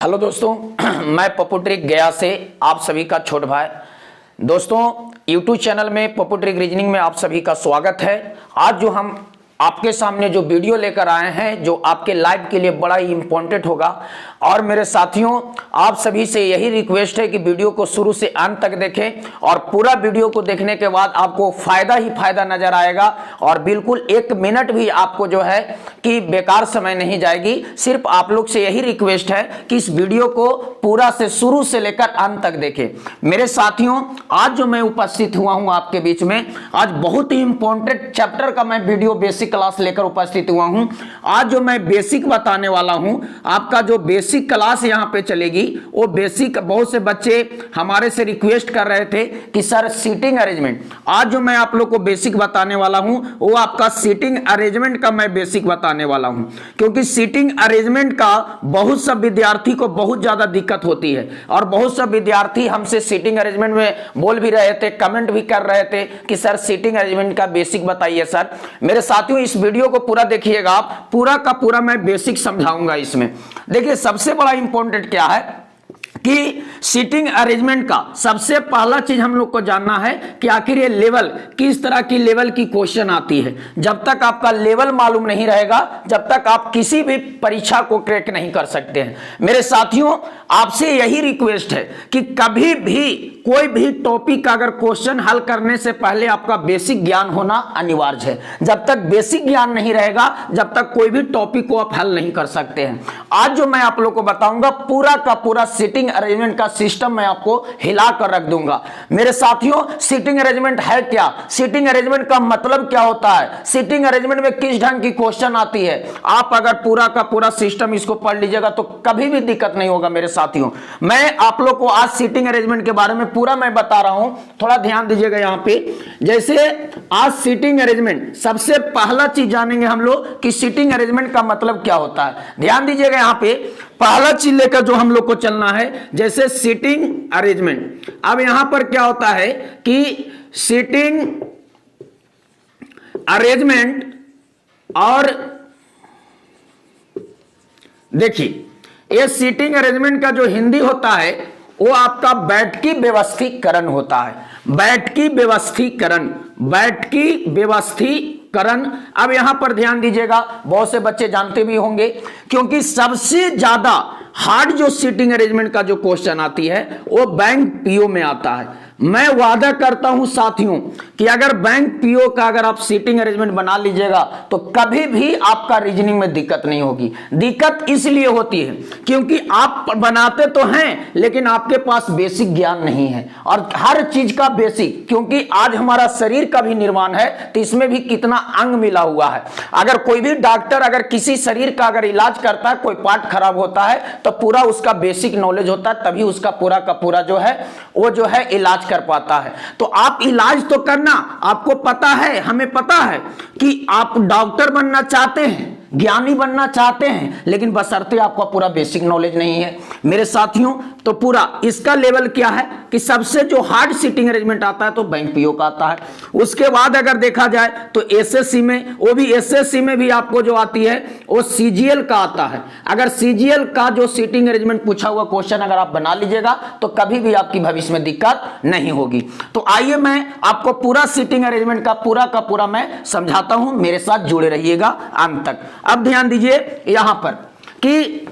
Hello दोस्तों, मैं Pappu trick गया से आप सभी का छोट भाई। दोस्तों, यूट्यूब चैनल में पप्पू ट्रिक रीजनिंग में आप सभी का स्वागत है। आज जो हम आपके सामने जो वीडियो लेकर आए हैं जो आपके लाइफ के लिए बड़ा ही इंपॉर्टेंट होगा। और मेरे साथियों, आप सभी से यही रिक्वेस्ट है कि वीडियो को शुरू से अंत तक देखें और पूरा वीडियो को देखने के बाद आपको फायदा ही फायदा नजर आएगा और बिल्कुल एक मिनट भी आपको जो है कि बेकार समय नहीं जाएगी। सिर्फ आप लोग से यही रिक्वेस्ट है कि इस वीडियो को पूरा से शुरू से लेकर अंत तक देखें। मेरे साथियों, आज जो मैं उपस्थित हुआ हूं आपके बीच में, आज बहुत ही इंपॉर्टेंट चैप्टर का मैं वीडियो बेसिक क्लास लेकर उपस्थित हुआ हूं। आज जो मैं बेसिक बताने वाला हूं, आपका जो बेसिक क्लास यहां पे चलेगी वो बेसिक, बहुत से बच्चे हमारे से रिक्वेस्ट कर रहे थे कि सर सीटिंग अरेंजमेंट। आज जो मैं आप लोग को बेसिक बताने वाला हूं वो आपका सीटिंग अरेंजमेंट का मैं बेसिक बताने वाला हूं, क्योंकि सीटिंग अरेंजमेंट का बहुत सब विद्यार्थी को बहुत ज्यादा दिक्कत होती है और बहुत सब विद्यार्थी हमसे सीटिंग अरेंजमेंट में बोल भी रहे थे, कमेंट भी कर रहे थे कि सर सीटिंग अरेंजमेंट का बेसिक बताइए सर। मेरे साथियों, इस वीडियो को पूरा देखिएगा, आप पूरा का पूरा मैं बेसिक समझाऊंगा इसमें। देखिए, सबसे बड़ा इंपॉर्टेंट क्या है कि सीटिंग अरेंजमेंट का सबसे पहला चीज हम लोग को जानना है कि आखिर ये लेवल किस तरह की लेवल की क्वेश्चन आती है। जब तक आपका लेवल मालूम नहीं रहेगा, जब तक आप किसी भी परीक्षा को क्रैक नहीं कर सकते हैं। मेरे साथियों, आपसे यही रिक्वेस्ट है कि कभी भी कोई भी टॉपिक का अगर क्वेश्चन हल करने से पहले आपका बेसिक ज्ञान होना अनिवार्य है। जब तक बेसिक ज्ञान नहीं रहेगा, जब तक कोई भी टॉपिक को आप हल नहीं कर सकते हैं। आज जो मैं आप लोग को बताऊंगा पूरा का पूरा सीटिंग अरेंजमेंट का सिस्टम मैं आपको हिला कर रख दूंगा। मेरे साथियों, सीटिंग अरेंजमेंट है क्या, सीटिंग अरेंजमेंट का मतलब क्या होता है, सीटिंग अरेंजमेंट में किस ढंग की क्वेश्चन आती है, आप अगर पूरा का पूरा सिस्टम इसको पढ़ लीजिएगा तो कभी भी दिक्कत नहीं होगा। मेरे साथियों, मैं आप लोग को आज सीटिंग अरेंजमेंट के बारे में पूरा मैं बता रहा हूं, थोड़ा ध्यान दीजिएगा यहां पे। जैसे आज सीटिंग अरेंजमेंट, सबसे पहला चीज जानेंगे हम लोग कि सीटिंग अरेंजमेंट का मतलब क्या होता है। ध्यान दीजिएगा, यहां पे पहला चीज लेकर जो हम लोग को चलना है, जैसे सीटिंग अरेंजमेंट। अब यहां पर क्या होता है कि सीटिंग अरेंजमेंट, और देखिए ये सीटिंग अरेंजमेंट का जो हिंदी होता है वो आपका बैठकी व्यवस्थीकरण होता है। बैठकी व्यवस्थीकरण, बैठकी व्यवस्थीकरण। अब यहां पर ध्यान दीजिएगा, बहुत से बच्चे जानते भी होंगे, क्योंकि सबसे ज्यादा हार्ड जो सीटिंग अरेंजमेंट का जो क्वेश्चन आती है वो बैंक पीओ में आता है। मैं वादा करता हूं साथियों कि अगर बैंक पीओ का अगर आप सीटिंग अरेंजमेंट बना लीजिएगा तो कभी भी आपका रीजनिंग में दिक्कत नहीं होगी। दिक्कत इसलिए होती है क्योंकि आप बनाते तो हैं लेकिन आपके पास बेसिक ज्ञान नहीं है, और हर चीज का बेसिक, क्योंकि आज हमारा शरीर का भी निर्माण है तो इसमें भी कितना अंग मिला हुआ है। अगर कोई भी डॉक्टर अगर किसी शरीर का अगर इलाज करता है, कोई पार्ट खराब होता है तो पूरा उसका बेसिक नॉलेज होता है, तभी उसका पूरा का पूरा जो है वो जो है इलाज कर पाता है। तो आप इलाज तो करना, आपको पता है, हमें पता है कि आप डॉक्टर बनना चाहते हैं, ज्ञानी बनना चाहते हैं, लेकिन बशर्ते आपका पूरा बेसिक नॉलेज नहीं है। मेरे साथियों, तो पूरा इसका लेवल क्या है कि सबसे जो हार्ड सीटिंग अरेंजमेंट आता है तो बैंक पीओ का आता है। उसके बाद अगर देखा जाए तो एसएससी में, वो भी एसएससी में भी आपको जो आती है वो सीजीएल का आता है। अगर सीजीएल का जो सीटिंग अरेंजमेंट पूछा हुआ क्वेश्चन अगर आप बना लीजिएगा तो कभी भी आपकी भविष्य में दिक्कत नहीं होगी। तो आइए मैं आपको पूरा सीटिंग अरेंजमेंट का पूरा मैं समझाता हूं, मेरे साथ जुड़े रहिएगा अंत तक। अब ध्यान दीजिए यहां पर कि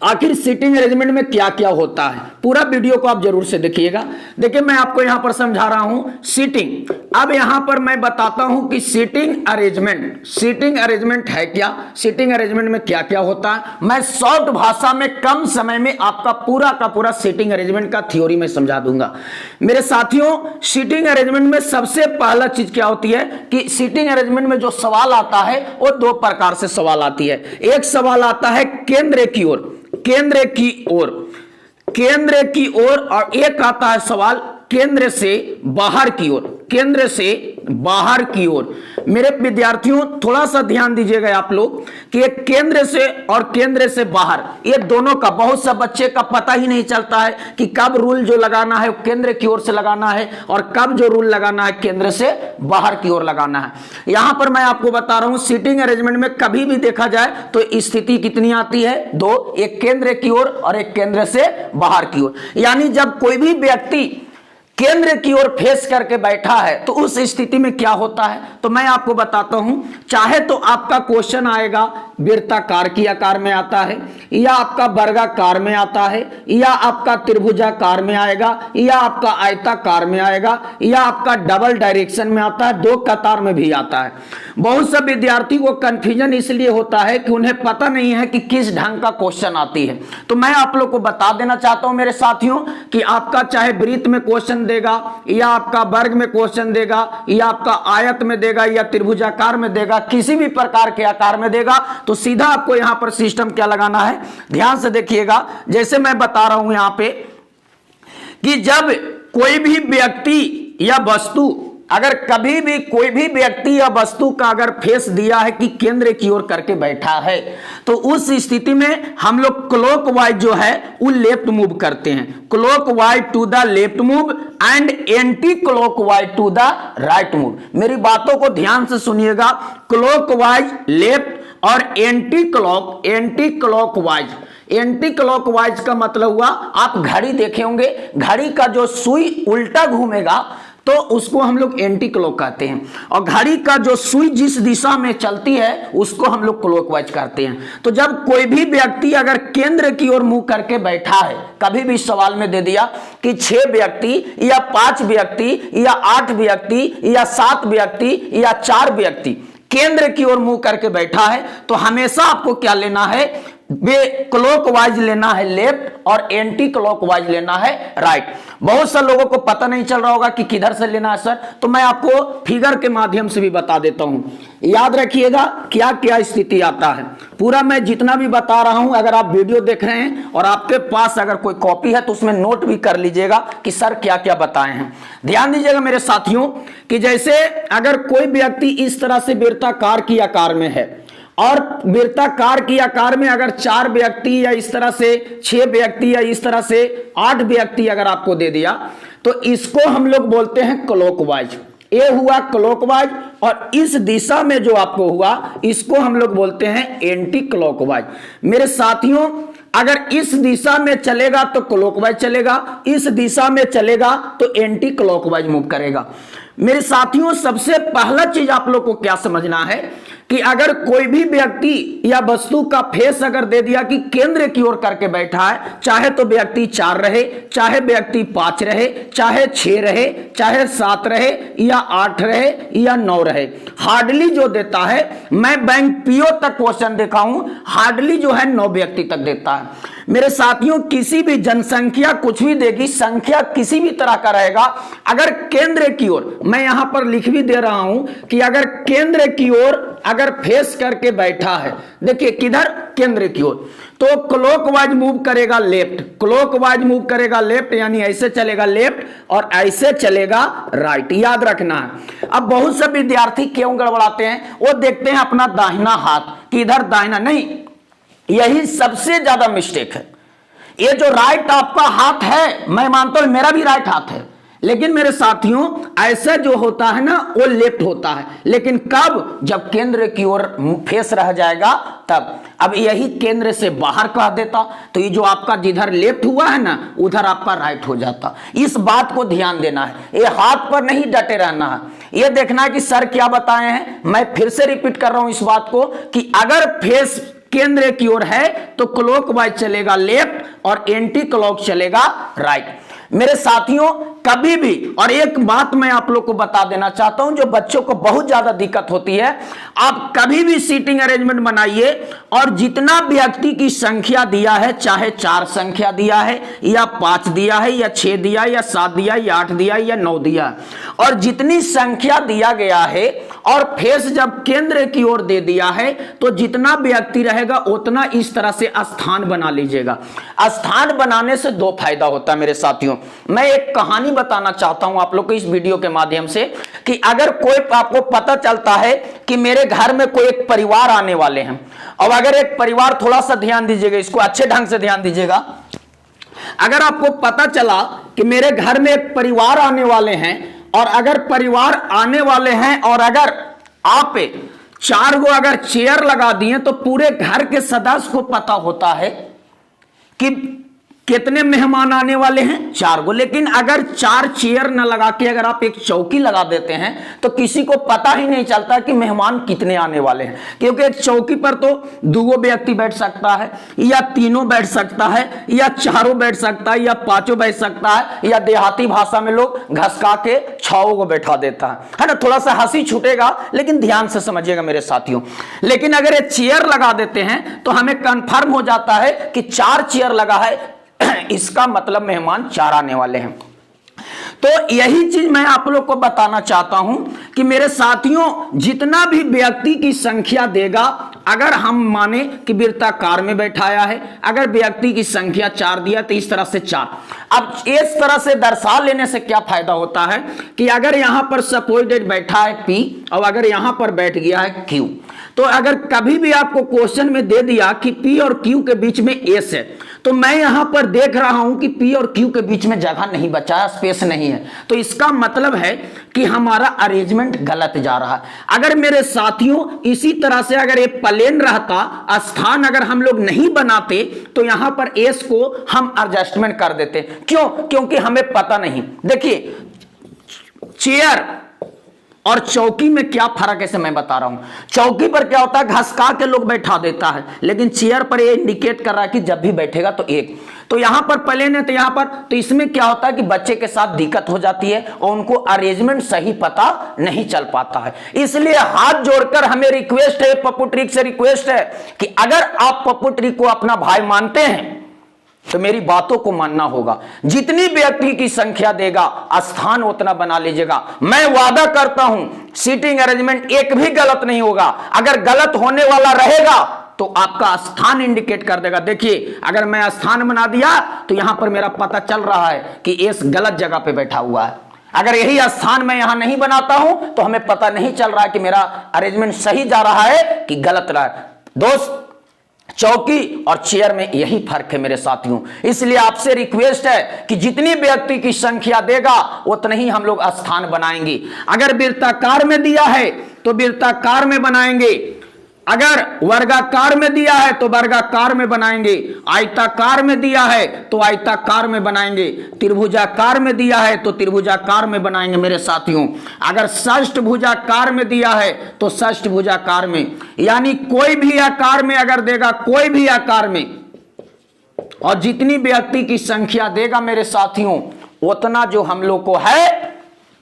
आखिर सीटिंग अरेंजमेंट में क्या क्या होता है, पूरा वीडियो को आप जरूर से देखिएगा। देखिए, मैं आपको यहां पर समझा रहा हूं सीटिंग। अब यहां पर मैं बताता हूं कि सीटिंग अरेंजमेंट, सीटिंग अरेंजमेंट है क्या, सीटिंग अरेंजमेंट में क्या क्या होता है। मैं शॉर्ट भाषा में कम समय में आपका पूरा का पूरा सीटिंग अरेंजमेंट का थ्योरी में समझा दूंगा। मेरे साथियों, सीटिंग अरेंजमेंट में सबसे पहला चीज क्या होती है कि सीटिंग अरेंजमेंट में जो सवाल आता है वो दो प्रकार से सवाल आती है। एक सवाल आता है केंद्र की ओर, केंद्र की ओर, केंद्र की ओर, और एक आता है सवाल केंद्र से बाहर की ओर, केंद्र से बाहर की ओर। मेरे विद्यार्थियों थोड़ा सा ध्यान दीजिएगा आप लोग कि एक केंद्र से और केंद्र से बाहर, ये दोनों का बहुत सा बच्चे का पता ही नहीं चलता है कि कब रूल जो लगाना है केंद्र की ओर से लगाना है और कब जो रूल लगाना है केंद्र से बाहर की ओर लगाना है। यहां पर मैं आपको बता रहा हूं सीटिंग अरेंजमेंट में कभी भी देखा जाए तो स्थिति कितनी आती है, दो, एक केंद्र की ओर और एक केंद्र से बाहर की ओर। यानी जब कोई भी व्यक्ति केंद्र की ओर फेस करके बैठा है तो उस स्थिति में क्या होता है, तो मैं आपको बताता हूं। चाहे तो आपका क्वेश्चन आएगा वृत्ताकार की आकार में आता है, या आपका वर्गाकार में आता है, या आपका त्रिभुजाकार में आएगा, या आपका आयताकार में आएगा, या आपका डबल डायरेक्शन में आता है, दो कतार में भी आता है। बहुत से विद्यार्थी को कंफ्यूजन इसलिए होता है कि उन्हें पता नहीं है कि किस ढंग का क्वेश्चन आती है। तो मैं आप लोग को बता देना चाहता हूं मेरे साथियों कि आपका चाहे वृत्त में क्वेश्चन देगा, या आपका वर्ग में क्वेश्चन देगा, या आपका आयत में देगा, या त्रिभुजाकार में देगा, किसी भी प्रकार के आकार में देगा, तो सीधा आपको यहां पर सिस्टम क्या लगाना है, ध्यान से देखिएगा। जैसे मैं बता रहा हूं यहां पे कि जब कोई भी व्यक्ति या वस्तु, अगर कभी भी कोई भी व्यक्ति या वस्तु का अगर फेस दिया है कि केंद्र की ओर करके बैठा है, तो उस स्थिति में हम लोग क्लॉकवाइज जो है वो लेफ्ट मूव करते हैं, clockwise to the left move and anti clockwise to the right move. मेरी बातों को ध्यान से सुनिएगा, क्लॉकवाइज लेफ्ट और एंटी क्लॉकवाइज। एंटी क्लॉकवाइज का मतलब हुआ, आप घड़ी देखे होंगे, घड़ी का जो सुई उल्टा घूमेगा तो उसको हम लोग एंटी क्लॉक कहते हैं, और घड़ी का जो सुई जिस दिशा में चलती है उसको हम लोग क्लॉकवाइज करते हैं। तो जब कोई भी व्यक्ति अगर केंद्र की ओर मुंह करके बैठा है, कभी भी सवाल में दे दिया कि 6 व्यक्ति या 5 व्यक्ति या 8 व्यक्ति या 7 व्यक्ति या 4 व्यक्ति केंद्र की ओर मुंह करके बैठा है, तो हमेशा आपको क्या लेना है, क्लॉकवाइज लेना है लेफ्ट और एंटी क्लॉकवाइज लेना है राइट। बहुत से लोगों को पता नहीं चल रहा होगा कि किधर से लेना है सर, तो मैं आपको फिगर के माध्यम से भी बता देता हूं। याद रखिएगा क्या क्या स्थिति आता है, पूरा मैं जितना भी बता रहा हूं, अगर आप वीडियो देख रहे हैं और आपके पास अगर कोई कॉपी है तो उसमें नोट भी कर लीजिएगा कि सर क्या क्या बताए हैं। ध्यान दीजिएगा मेरे साथियों कि जैसे अगर कोई व्यक्ति इस तरह से वृत्ताकार की आकार में है, और वृत्ताकार की आकार में अगर 4 व्यक्ति या इस तरह से 6 व्यक्ति या इस तरह से 8 व्यक्ति अगर आपको दे दिया, तो इसको हम लोग बोलते हैं क्लॉकवाइज। ये हुआ क्लॉकवाइज, और इस दिशा में जो आपको हुआ इसको हम लोग बोलते हैं एंटी क्लॉकवाइज। मेरे साथियों अगर इस दिशा में चलेगा तो क्लॉकवाइज चलेगा, इस दिशा में चलेगा तो एंटी क्लॉकवाइज मूव करेगा। मेरे साथियों सबसे पहला चीज आप लोग को क्या समझना है कि अगर कोई भी व्यक्ति या वस्तु का फेस अगर दे दिया कि केंद्र की ओर करके बैठा है, चाहे तो व्यक्ति 4 रहे, चाहे व्यक्ति 5 रहे, चाहे 6 रहे, चाहे 7 रहे, या 8 रहे, या 9 रहे, हार्डली जो देता है, मैं बैंक पीओ तक क्वेश्चन देखा हूं, हार्डली जो है 9 व्यक्ति तक देता है। मेरे साथियों किसी भी जनसंख्या कुछ भी देगी, संख्या किसी भी तरह का रहेगा, अगर केंद्र की ओर, मैं यहां पर लिख भी दे रहा हूं कि अगर केंद्र की ओर अगर फेस करके बैठा है, देखिए किधर, केंद्र की ओर, तो क्लॉकवाइज मूव करेगा लेफ्ट, क्लॉकवाइज मूव करेगा लेफ्ट, यानी ऐसे चलेगा लेफ्ट और ऐसे चलेगा राइट। याद रखना है। अब बहुत से विद्यार्थी क्यों गड़बड़ाते हैं, वो देखते हैं अपना दाहिना हाथ किधर, दाहिना नहीं, यही सबसे ज्यादा मिस्टेक है। ये जो राइट आपका हाथ है, मैं मानता हूं मेरा भी राइट हाथ है, लेकिन मेरे साथियों ऐसा जो होता है ना वो लेफ्ट होता है, लेकिन कब, जब केंद्र की ओर फेस रह जाएगा तब। अब यही केंद्र से बाहर कह देता तो ये जो आपका जिधर लेफ्ट हुआ है ना उधर आपका राइट हो जाता। इस बात को ध्यान देना है, ये हाथ पर नहीं डटे रहना है, ये देखना है कि सर क्या बताए हैं। मैं फिर से रिपीट कर रहा हूं इस बात को कि अगर फेस केंद्र की ओर है तो क्लॉकवाइज चलेगा लेफ्ट और एंटी क्लॉक चलेगा राइट। मेरे साथियों कभी भी, और एक बात मैं आप लोग को बता देना चाहता हूं जो बच्चों को बहुत ज्यादा दिक्कत होती है, आप कभी भी सीटिंग अरेंजमेंट बनाइए और जितना व्यक्ति की संख्या दिया है, चाहे 4 संख्या दिया है या 5 दिया है या 6 दिया या 7 दिया या 8 दिया या 9 दिया, और जितनी संख्या दिया गया है और फेस जब केंद्र की ओर दे दिया है तो जितना व्यक्ति रहेगा उतना इस तरह से स्थान बना लीजिएगा। स्थान बनाने से दो फायदा होता है मेरे साथियों। मैं एक कहानी बताना चाहता हूं आप लोग को इस वीडियो के माध्यम से कि अगर कोई आपको पता चलता है कि मेरे घर में कोई एक परिवार आने वाले हैं, और अगर एक परिवार, थोड़ा सा ध्यान दीजिएगा, इसको अच्छे ढंग से ध्यान दीजिएगा, अगर आपको पता चला कि मेरे घर में एक परिवार आने वाले हैं, और अगर परिवार आने वाले हैं और अगर आप 4 गो अगर चेयर लगा दिए तो पूरे घर के सदस्य को पता होता है कि कितने मेहमान आने वाले हैं, 4 गो। लेकिन अगर 4 चेयर न लगा के अगर आप एक चौकी लगा देते हैं तो किसी को पता ही नहीं चलता कि मेहमान कितने आने वाले हैं, क्योंकि एक चौकी पर तो 2 व्यक्ति बैठ सकता है, या 3 बैठ सकता है, या 4 बैठ सकता है, या 5 बैठ सकता है, या देहाती भाषा में लोग घसका के 6 को बैठा देता है ना। थोड़ा सा हंसी छूटेगा लेकिन ध्यान से समझिएगा मेरे साथियों। लेकिन अगर ये चेयर लगा देते हैं तो हमें कंफर्म हो जाता है कि 4 चेयर लगा है, इसका मतलब मेहमान 4 आने वाले हैं। तो यही चीज मैं आप लोग को बताना चाहता हूं कि मेरे साथियों, जितना भी व्यक्ति की संख्या देगा, अगर हम माने कि वृत्ताकार में बैठाया है, अगर व्यक्ति की संख्या 4 दिया तो इस तरह से 4। अब इस तरह से दर्शा लेने से क्या फायदा होता है कि अगर यहां पर सपोजिटेड बैठा है P और अगर यहां पर बैठ गया है Q, तो अगर कभी भी आपको क्वेश्चन में दे दिया कि P और Q के बीच में S है, तो मैं यहां पर देख रहा हूं कि P और Q के बीच में जगह नहीं बचा है, स्पेस नहीं है, तो इसका मतलब है कि हमारा अरेंजमेंट गलत जा रहा है। अगर मेरे साथियों इसी तरह से अगर ये प्लेन रहता, स्थान अगर हम लोग नहीं बनाते, तो यहां पर S को हम एडजस्टमेंट कर देते। क्यों? क्योंकि हमें पता नहीं। देखिए, चेयर और चौकी में क्या फर्क है से मैं बता रहा हूं। चौकी पर क्या होता है, घसका के लोग बैठा देता है, लेकिन चेयर पर ये इंडिकेट कर रहा है कि जब भी बैठेगा तो एक। तो यहां पर प्लेन है तो यहां पर, तो इसमें क्या होता है कि बच्चे के साथ दिक्कत हो जाती है और उनको अरेंजमेंट सही पता नहीं चल पाता है। इसलिए हाथ जोड़कर हमें रिक्वेस्ट है, पप्पू ट्रिक से रिक्वेस्ट है कि अगर आप पप्पू ट्रिक को अपना भाई मानते हैं तो मेरी बातों को मानना होगा। जितनी व्यक्ति की संख्या देगा स्थान उतना बना लीजिएगा। मैं वादा करता हूं सीटिंग अरेंजमेंट एक भी गलत नहीं होगा। अगर गलत होने वाला रहेगा तो आपका स्थान इंडिकेट कर देगा। देखिए, अगर मैं स्थान बना दिया तो यहां पर मेरा पता चल रहा है कि एस गलत जगह पे बैठा हुआ है। अगर यही स्थान मैं यहां नहीं बनाता हूं तो हमें पता नहीं चल रहा है कि मेरा अरेंजमेंट सही जा रहा है कि गलत रहा है। दोस्त, चौकी और चेयर में यही फर्क है मेरे साथियों। इसलिए आपसे रिक्वेस्ट है कि जितनी व्यक्ति की संख्या देगा उतना ही हम लोग स्थान बनाएंगे। अगर वृत्ताकार में दिया है तो वृत्ताकार में बनाएंगे, अगर वर्गाकार में दिया है तो वर्गाकार में बनाएंगे, आयताकार में दिया है तो आयताकार में बनाएंगे, त्रिभुजाकार में दिया है तो त्रिभुजाकार में बनाएंगे मेरे साथियों। अगर षष्ठभुजाकार में दिया है तो षष्ठभुजाकार में, यानी कोई भी आकार में अगर देगा, कोई भी आकार में, और जितनी व्यक्ति की संख्या देगा मेरे साथियों उतना जो हम लोग को है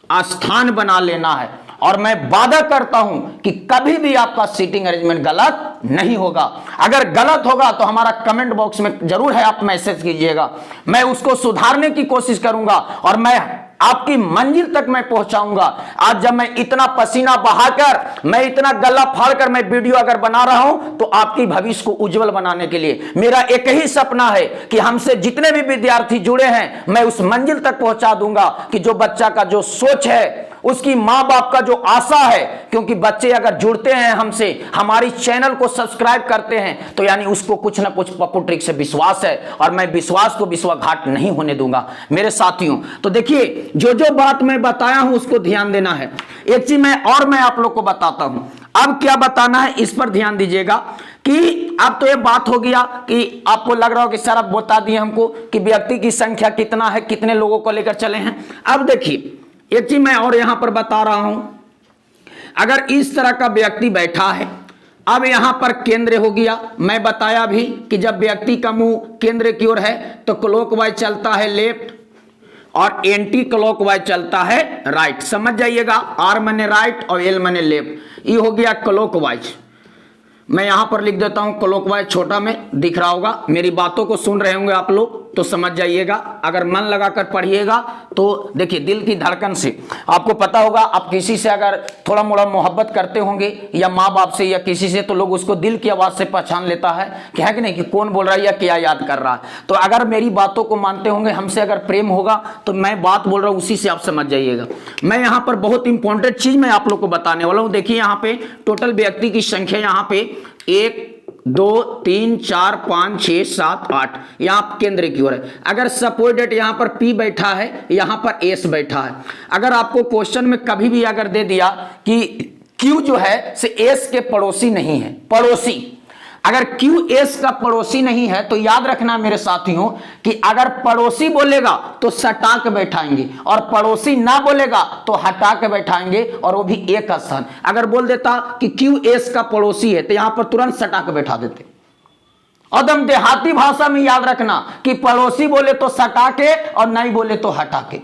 स्थान बना लेना है। और मैं वादा करता हूं कि कभी भी आपका सीटिंग अरेंजमेंट गलत नहीं होगा। अगर गलत होगा तो हमारा कमेंट बॉक्स में जरूर है, आप मैसेज कीजिएगा, मैं उसको सुधारने की कोशिश करूंगा और मैं आपकी मंजिल तक मैं पहुंचाऊंगा। आज जब मैं इतना पसीना बहाकर, मैं इतना गला फाड़कर मैं वीडियो अगर बना रहा हूं तो आपकी भविष्य को उज्जवल बनाने के लिए मेरा एक ही सपना है कि हमसे जितने भी विद्यार्थी जुड़े हैं मैं उस मंजिल तक पहुंचा दूंगा कि जो बच्चा का जो सोच है, उसकी मां बाप का जो आशा है, क्योंकि बच्चे अगर जुड़ते हैं हमसे, हमारी चैनल को सब्सक्राइब करते हैं, तो यानी उसको कुछ ना कुछ पप्पू ट्रिक से विश्वास है और मैं विश्वास को विश्वासघात नहीं होने दूंगा मेरे साथियों। तो देखिए, जो जो बात मैं बताया हूं उसको ध्यान देना है। एक चीज मैं आप लोग को बताता हूं। अब क्या बताना है इस पर ध्यान दीजिएगा कि अब तो ये बात हो गया कि आपको लग रहा हो कि सर अब बता दिए हमको कि व्यक्ति की संख्या कितना है, कितने लोगों को लेकर चले हैं। अब देखिए, एक चीज मैं और यहां पर बता रहा हूं, अगर इस तरह का व्यक्ति बैठा है, अब यहां पर केंद्र हो गया। मैं बताया भी कि जब व्यक्ति का मुंह केंद्र की ओर है तो क्लॉकवाइज चलता है लेफ्ट और एंटी क्लॉकवाइज चलता है राइट। समझ जाइएगा, आर माने राइट और एल माने लेफ्ट। ये हो गया क्लॉकवाइज। मैं यहां पर लिख देता हूं क्लॉकवाइज, छोटा में दिख रहा होगा, मेरी बातों को सुन रहे होंगे आप लोग, तो समझ जाइएगा। अगर मन लगाकर पढ़िएगा तो देखिए दिल की धड़कन से आपको पता होगा, आप किसी से अगर थोड़ा मोड़ा मोहब्बत करते होंगे या माँ बाप से या किसी से, तो लोग उसको दिल की आवाज से पहचान लेता है कि है कि नहीं, कि कौन बोल रहा है या क्या याद कर रहा है। तो अगर मेरी बातों को मानते होंगे, हमसे अगर प्रेम होगा, तो मैं बात बोल रहा हूं उसी से आप समझ जाइएगा। मैं यहाँ पर बहुत इंपॉर्टेंट चीज मैं आप लोग को बताने वाला हूं। देखिए यहाँ पे टोटल व्यक्ति की संख्या यहाँ पे 1 2 3 4 5 6 7 8 यहां केंद्र की ओर है। अगर सपोर्टेड यहां पर P बैठा है, यहां पर S बैठा है। अगर आपको क्वेश्चन में कभी भी अगर दे दिया कि Q जो है से S के पड़ोसी नहीं है, पड़ोसी, अगर Q S का पड़ोसी नहीं है तो याद रखना मेरे साथियों कि अगर पड़ोसी बोलेगा तो सटा के बैठाएंगे और पड़ोसी ना बोलेगा तो हटा के बैठाएंगे, और वो भी एक स्थान। अगर बोल देता कि Q S का पड़ोसी है तो यहां पर तुरंत सटा के बैठा देते। और दम देहाती भाषा में याद रखना कि पड़ोसी बोले तो सटा के और नहीं बोले तो हटा के,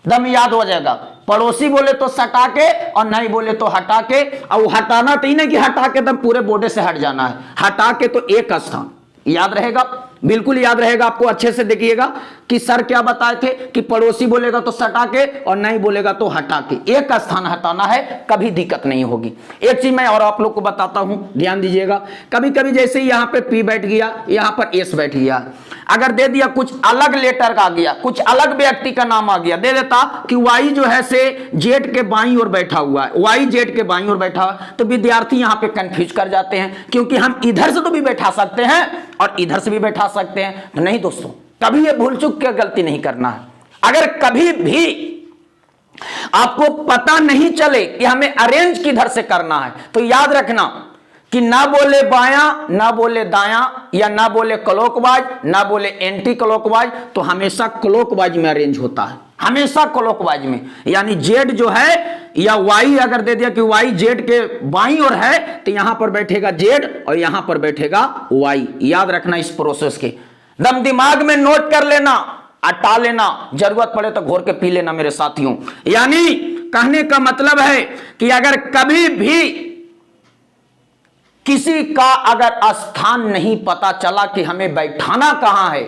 दम याद हो जाएगा। पड़ोसी बोले तो सटा के और नहीं बोले तो हटा के। और हटाना तो ही नहीं कि हटा के दम पूरे बोर्डे से हट जाना है, हटा के तो एक स्थान। याद रहेगा, बिल्कुल याद रहेगा आपको। अच्छे से देखिएगा कि सर क्या बताए थे कि पड़ोसी बोलेगा तो सटा के और नहीं बोलेगा तो हटा के, एक स्थान हटाना है, कभी दिक्कत नहीं होगी। एक चीज मैं और आप लोग को बताता हूं, ध्यान दीजिएगा। कभी कभी जैसे यहां पे P बैठ गया, यहां पर S बैठ गया, अगर दे दिया कुछ अलग लेटर का आ गया, कुछ अलग व्यक्ति का नाम आ गया, दे देता कि Y जो है से Z के बाईं ओर बैठा हुआ है, Y Z के बाईं ओर बैठा हुआ है, तो विद्यार्थी यहां पे कंफ्यूज कर जाते हैं, क्योंकि हम इधर से तो भी बैठा सकते हैं और इधर से भी बैठा सकते हैं। तो नहीं दोस्तों, कभी ये भूल चूक के गलती नहीं करना है। अगर कभी भी आपको पता नहीं चले कि हमें अरेंज किधर से करना है, तो याद रखना कि ना बोले बायां, ना बोले दायां, या ना बोले क्लॉकवाइज, ना बोले एंटी क्लॉकवाइज, तो हमेशा क्लॉकवाइज में अरेंज होता है, हमेशा क्लॉकवाइज में। यानी जेड जो है या वाई अगर दे दिया कि वाई जेड के बाईं ओर है, तो यहां पर बैठेगा जेड और यहां पर बैठेगा वाई। याद रखना इस प्रोसेस के, दम दिमाग में नोट कर लेना, अटा लेना, जरूरत पड़े तो घोर के पी लेना मेरे साथियों। यानी कहने का मतलब है कि अगर कभी भी किसी का अगर स्थान नहीं पता चला कि हमें बैठाना कहां है,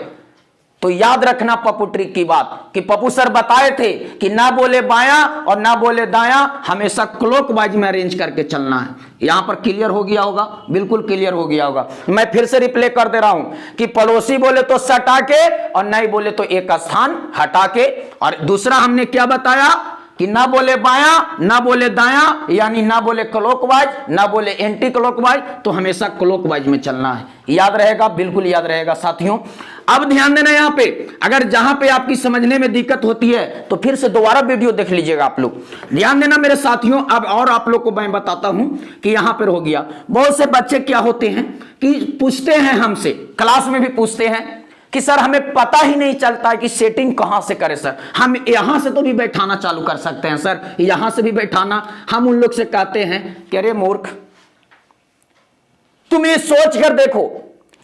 तो याद रखना पप्पू ट्रिक की बात कि पप्पू सर बताए थे कि ना बोले बायां और ना बोले दायां, हमेशा क्लॉकवाइज में अरेंज करके चलना है। यहां पर क्लियर हो गया होगा, बिल्कुल क्लियर हो गया होगा। मैं फिर से रिप्ले कर दे रहा हूं कि पड़ोसी बोले तो सटा के और नहीं बोले तो एक स्थान हटा के। और दूसरा हमने क्या बताया कि ना बोले बायां, ना बोले दायां, यानी ना बोले क्लॉकवाइज, ना बोले एंटी क्लॉकवाइज, तो हमेशा क्लॉकवाइज में चलना है। याद रहेगा, बिल्कुल याद रहेगा साथियों। अब ध्यान देना, यहां पे अगर जहां पे आपकी समझने में दिक्कत होती है तो फिर से दोबारा वीडियो देख लीजिएगा आप लोग। ध्यान देना मेरे साथियों। अब और आप लोग को मैं बताता हूं कि यहां पर हो गया। बहुत से बच्चे क्या होते हैं कि पूछते हैं हमसे, क्लास में भी पूछते हैं कि सर हमें पता ही नहीं चलता है कि सेटिंग कहां से करें सर, हम यहां से तो भी बैठाना चालू कर सकते हैं सर, यहां से भी बैठाना। हम उन लोग से कहते हैं कि अरे मूर्ख, तुम ये सोच कर देखो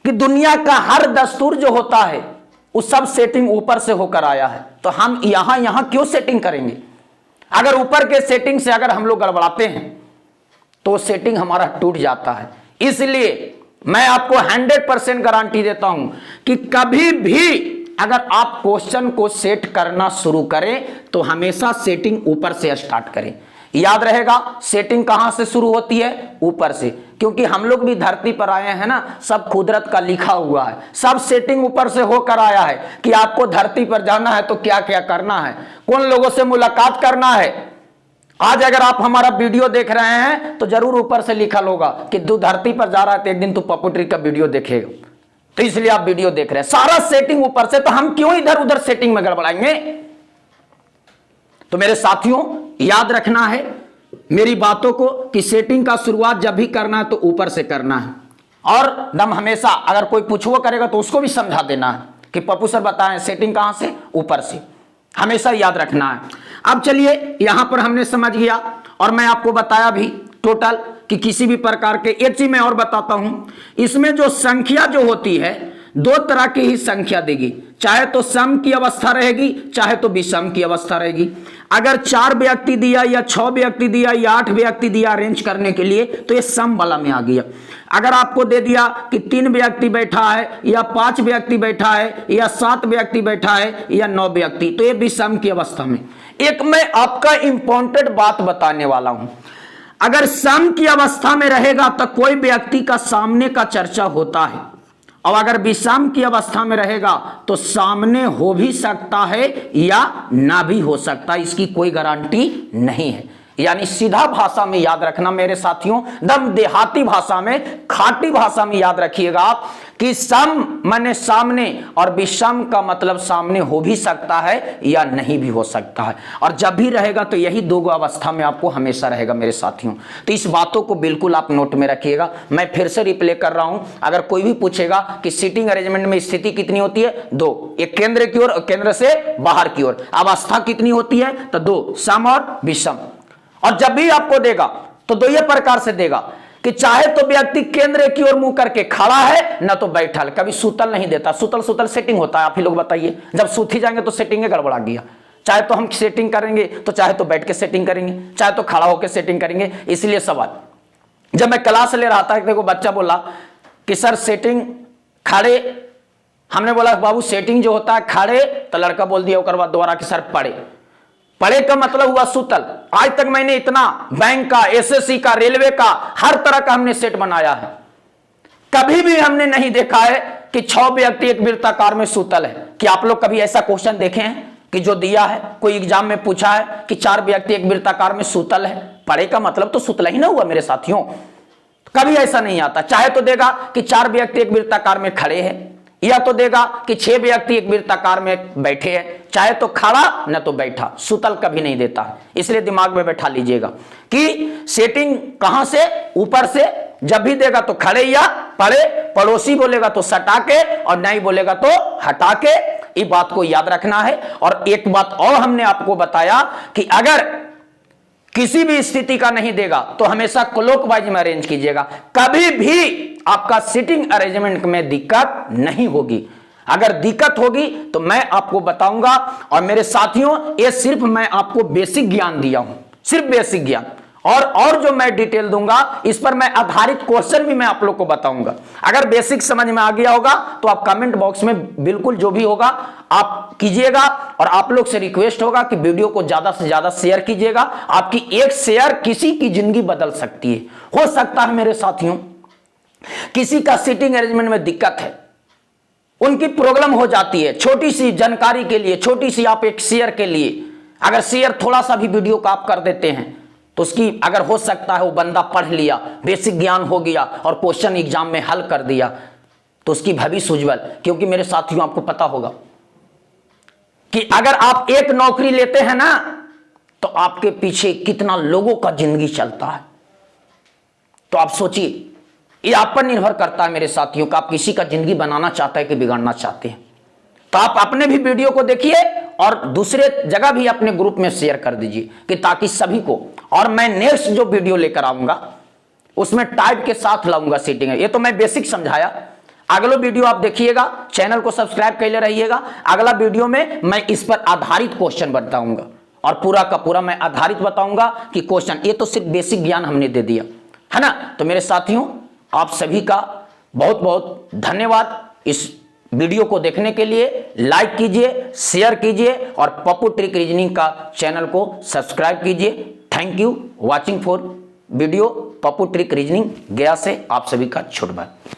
कि दुनिया का हर दस्तूर जो होता है वो सब सेटिंग ऊपर से होकर आया है, तो हम यहां क्यों सेटिंग करेंगे? अगर ऊपर के सेटिंग से अगर हम लोग गड़बड़ाते हैं तो सेटिंग हमारा टूट जाता है। इसलिए मैं आपको 100% गारंटी देता हूं कि कभी भी अगर आप क्वेश्चन को सेट करना शुरू करें तो हमेशा सेटिंग ऊपर से स्टार्ट करें। याद रहेगा, सेटिंग कहां से शुरू होती है? ऊपर से, क्योंकि हम लोग भी धरती पर आए हैं ना, सब कुदरत का लिखा हुआ है, सब सेटिंग ऊपर से होकर आया है कि आपको धरती पर जाना है तो क्या क्या करना है, कौन लोगों से मुलाकात करना है। आज अगर आप हमारा वीडियो देख रहे हैं तो जरूर ऊपर से लिखा होगा कि तू धरती पर जा रहा है तो एक दिन तू पप्पू ट्रिक का वीडियो देखेगा, तो इसलिए आप वीडियो देख रहे हैं। सारा सेटिंग ऊपर से, तो हम क्यों इधर उधर सेटिंग में गड़बड़ाएंगे? तो मेरे साथियों याद रखना है मेरी बातों को कि सेटिंग का शुरुआत जब भी करना है तो ऊपर से करना है। और दम हमेशा अगर कोई पूछो करेगा तो उसको भी समझा देना है कि पप्पू सर बताएं सेटिंग कहां से? ऊपर से, हमेशा याद रखना है। अब चलिए यहां पर हमने समझ गया और मैं आपको बताया भी टोटल कि किसी भी प्रकार के, एक चीज मैं और बताता हूं, इसमें जो संख्या जो होती है दो तरह की ही संख्या देगी, चाहे तो सम की अवस्था रहेगी चाहे तो विषम की अवस्था रहेगी। अगर 4 व्यक्ति दिया या 6 व्यक्ति दिया या 8 व्यक्ति दिया अरेंज करने के लिए तो ये सम वाला में आ गया। अगर आपको दे दिया कि 3 व्यक्ति बैठा है या 5 व्यक्ति बैठा है या 7 व्यक्ति बैठा है या 9 व्यक्ति, तो ये विषम की अवस्था में। एक मैं आपका इंपॉर्टेंट बात बताने वाला हूं, अगर सम की अवस्था में रहेगा तो कोई व्यक्ति का सामने का चर्चा होता है, और अगर विषम की अवस्था में रहेगा तो सामने हो भी सकता है या ना भी हो सकता, इसकी कोई गारंटी नहीं है। यानी सीधा भाषा में याद रखना मेरे साथियों, दम देहाती भाषा में, खाटी भाषा में याद रखिएगा आप कि सम माने सामने और विषम का मतलब सामने हो भी सकता है या नहीं भी हो सकता है। और जब भी रहेगा तो यही दो अवस्था में आपको हमेशा रहेगा मेरे साथियों। तो इस बातों को बिल्कुल आप नोट में रखिएगा। मैं फिर से रिप्ले कर रहा हूं, अगर कोई भी पूछेगा कि सीटिंग अरेंजमेंट में स्थिति कितनी होती है, 2, एक केंद्र की ओर और केंद्र से बाहर की ओर। अवस्था कितनी होती है तो 2, सम और विषम। और जब भी आपको देगा तो दो ये प्रकार से देगा कि चाहे तो व्यक्ति केंद्र की ओर मुंह करके खड़ा है न तो बैठल, कभी सुतल नहीं देता। सुतल सेटिंग होता है, आप ही लोग बताइए, जब सूती जाएंगे तो सेटिंग गड़बड़ा गया। चाहे तो हम सेटिंग करेंगे तो चाहे तो बैठ के सेटिंग करेंगे, चाहे तो खड़ा होकर सेटिंग करेंगे। इसलिए सवाल जब मैं क्लास ले रहा था, देखो बच्चा बोला कि सर सेटिंग खड़े, हमने बोला बाबू सेटिंग जो होता है खड़े, तो लड़का बोल दिया ओकर बाद दोबारा कि सर पड़े। पड़े का मतलब हुआ सुतल। आज तक मैंने इतना बैंक का, एसएससी का, रेलवे का, हर तरह का हमने सेट बनाया है, कभी भी हमने नहीं देखा है कि 6 व्यक्ति एक वृत्ताकार में सुतल है। कि आप लोग कभी ऐसा क्वेश्चन देखे हैं कि जो दिया है कोई एग्जाम में पूछा है कि 4 व्यक्ति एक वृत्ताकार में सुतल है? पड़े का मतलब तो सुतला ही ना हुआ मेरे साथियों, कभी ऐसा नहीं आता। चाहे तो देगा कि 4 व्यक्ति एक वृत्ताकार में खड़े हैं, या तो देगा कि 6 व्यक्ति एक वृत्ताकार में बैठे हैं, चाहे तो खड़ा न तो बैठा, सुतल कभी नहीं देता है। इसलिए दिमाग में बैठा लीजिएगा कि सेटिंग कहां से, ऊपर से। जब भी देगा तो खड़े या पड़े, पड़ोसी बोलेगा तो सटा के और नहीं बोलेगा तो हटा के, ये बात को याद रखना है। और एक बात और हमने आपको बताया कि अगर किसी भी स्थिति का नहीं देगा तो हमेशा क्लॉकवाइज में अरेंज कीजिएगा, कभी भी आपका सीटिंग अरेंजमेंट में दिक्कत नहीं होगी। अगर दिक्कत होगी तो मैं आपको बताऊंगा। और मेरे साथियों, ये सिर्फ मैं आपको बेसिक ज्ञान दिया हूं, सिर्फ बेसिक ज्ञान, और जो मैं डिटेल दूंगा इस पर मैं आधारित क्वेश्चन भी मैं आप लोग को बताऊंगा। अगर बेसिक समझ में आ गया होगा तो आप कमेंट बॉक्स में बिल्कुल जो भी होगा आप कीजिएगा। और आप लोग से रिक्वेस्ट होगा कि वीडियो को ज्यादा से ज्यादा शेयर कीजिएगा। आपकी एक शेयर किसी की जिंदगी बदल सकती है। हो सकता है मेरे साथियों किसी का सीटिंग अरेंजमेंट में दिक्कत है, उनकी प्रॉब्लम हो जाती है, छोटी सी जानकारी के लिए, छोटी सी आप एक शेयर के लिए अगर शेयर थोड़ा सा भी वीडियो का आप कर देते हैं तो उसकी अगर हो सकता है वो बंदा पढ़ लिया, बेसिक ज्ञान हो गया और क्वेश्चन एग्जाम में हल कर दिया तो उसकी भविष्य उज्जवल। क्योंकि मेरे साथियों आपको पता होगा कि अगर आप एक नौकरी लेते हैं ना तो आपके पीछे कितना लोगों का जिंदगी चलता है। तो आप सोचिए, ये आप पर निर्भर करता है मेरे साथियों का आप किसी का जिंदगी बनाना चाहते हैं कि बिगाड़ना चाहते हैं। तो आप अपने भी वीडियो को देखिए और दूसरे जगह भी अपने ग्रुप में शेयर कर दीजिए कि ताकि सभी को। और मैं नेक्स्ट जो वीडियो लेकर आऊंगा उसमें टाइप के साथ लाऊंगा सीटिंग। ये तो मैं बेसिक समझाया, अगला वीडियो आप देखिएगा, चैनल को सब्सक्राइब कर ले रहिएगा। अगला वीडियो में मैं इस पर आधारित क्वेश्चन बताऊंगा और पूरा का पूरा मैं आधारित बताऊंगा कि क्वेश्चन। ये तो सिर्फ बेसिक ज्ञान हमने दे दिया है ना। तो मेरे साथियों आप सभी का बहुत बहुत धन्यवाद इस वीडियो को देखने के लिए। लाइक कीजिए, शेयर कीजिए और पप्पू ट्रिक रीजनिंग का चैनल को सब्सक्राइब कीजिए। Thank you watching for video Pappu trick reasoning गया से आप सभी का छोटा भाई।